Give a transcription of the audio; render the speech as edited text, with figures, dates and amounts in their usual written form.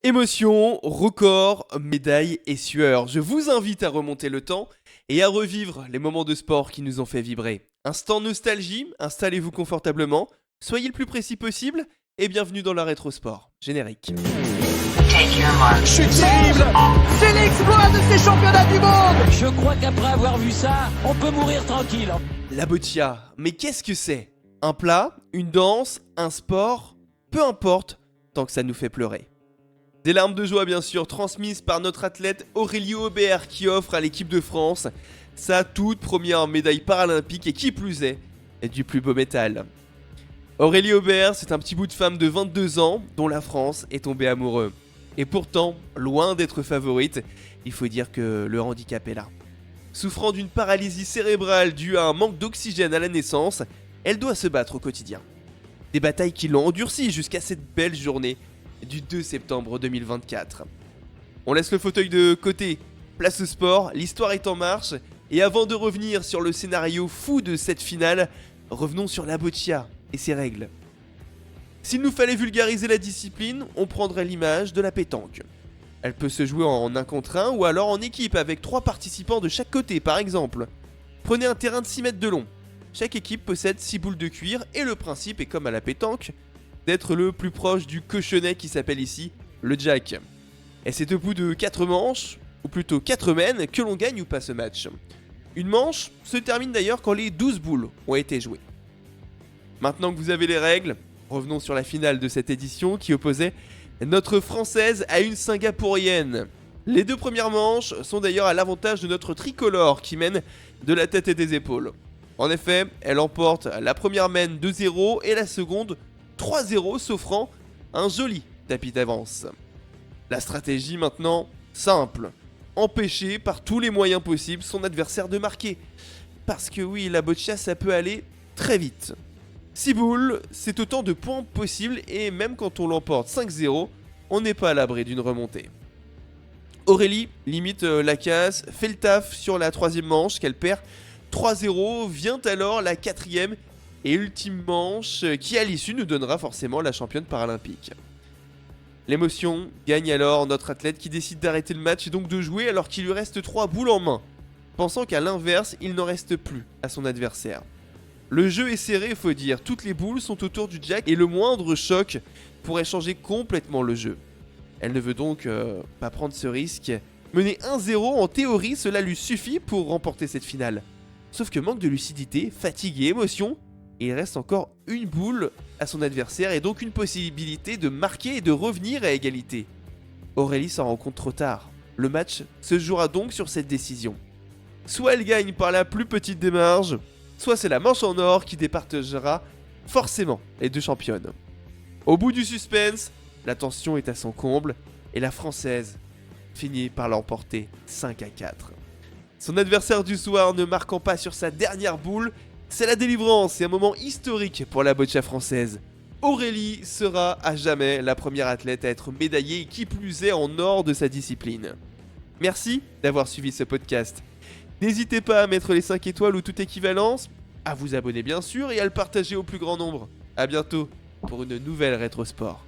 Émotion, record, médailles et sueur. Je vous invite à remonter le temps et à revivre les moments de sport qui nous ont fait vibrer. Instant nostalgie, installez-vous confortablement, soyez le plus précis possible et bienvenue dans la rétrosport. Générique. Chute terrible. C'est l'exploit de ces championnats du monde. Je crois qu'après avoir vu ça, on peut mourir tranquille. La boccia, mais qu'est-ce que c'est? Un plat, une danse, un sport? Peu importe, tant que ça nous fait pleurer. Des larmes de joie bien sûr, transmises par notre athlète Aurélie Aubert qui offre à l'équipe de France sa toute première médaille paralympique et qui plus est du plus beau métal. Aurélie Aubert, c'est un petit bout de femme de 22 ans dont la France est tombée amoureux. Et pourtant, loin d'être favorite, il faut dire que le handicap est là. Souffrant d'une paralysie cérébrale due à un manque d'oxygène à la naissance, elle doit se battre au quotidien. Des batailles qui l'ont endurcie jusqu'à cette belle journée du 2 septembre 2024. On laisse le fauteuil de côté, place au sport, l'histoire est en marche, et avant de revenir sur le scénario fou de cette finale, revenons sur la boccia et ses règles. S'il nous fallait vulgariser la discipline, on prendrait l'image de la pétanque. Elle peut se jouer en 1 contre 1 ou alors en équipe avec 3 participants de chaque côté par exemple. Prenez un terrain de 6 mètres de long. Chaque équipe possède 6 boules de cuir et le principe est comme à la pétanque, d'être le plus proche du cochonnet qui s'appelle ici le jack. Et c'est au bout de 4 manches, ou plutôt 4 mènes, que l'on gagne ou pas ce match. Une manche se termine d'ailleurs quand les 12 boules ont été jouées. Maintenant que vous avez les règles, revenons sur la finale de cette édition qui opposait notre française à une singapourienne. Les 2 premières manches sont d'ailleurs à l'avantage de notre tricolore qui mène de la tête et des épaules. En effet, elle emporte la première mène 2-0 et la seconde 3-0, s'offrant un joli tapis d'avance. La stratégie maintenant, simple. Empêcher par tous les moyens possibles son adversaire de marquer. Parce que oui, la boccia ça peut aller très vite. 6 boules, c'est autant de points possibles et même quand on l'emporte 5-0, on n'est pas à l'abri d'une remontée. Aurélie limite la casse, fait le taf sur la 3e manche qu'elle perd 3-0, vient alors la 4e et ultime manche qui à l'issue nous donnera forcément la championne paralympique. L'émotion gagne alors notre athlète qui décide d'arrêter le match et donc de jouer alors qu'il lui reste 3 boules en main, pensant qu'à l'inverse il n'en reste plus à son adversaire. Le jeu est serré, faut dire, toutes les boules sont autour du jack et le moindre choc pourrait changer complètement le jeu. Elle ne veut donc pas prendre ce risque. Mener 1-0 en théorie, cela lui suffit pour remporter cette finale. Sauf que manque de lucidité, fatigue et émotion, et il reste encore une boule à son adversaire et donc une possibilité de marquer et de revenir à égalité. Aurélie s'en rend compte trop tard. Le match se jouera donc sur cette décision. Soit elle gagne par la plus petite des marges, soit c'est la manche en or qui départagera forcément les 2 championnes. Au bout du suspense, la tension est à son comble et la française finit par l'emporter 5-4. Son adversaire du soir ne marquant pas sur sa dernière boule, c'est la délivrance et un moment historique pour la boccia française. Aurélie sera à jamais la première athlète à être médaillée et qui plus est en or de sa discipline. Merci d'avoir suivi ce podcast. N'hésitez pas à mettre les 5 étoiles ou toute équivalence, à vous abonner bien sûr et à le partager au plus grand nombre. A bientôt pour une nouvelle Rétrosport.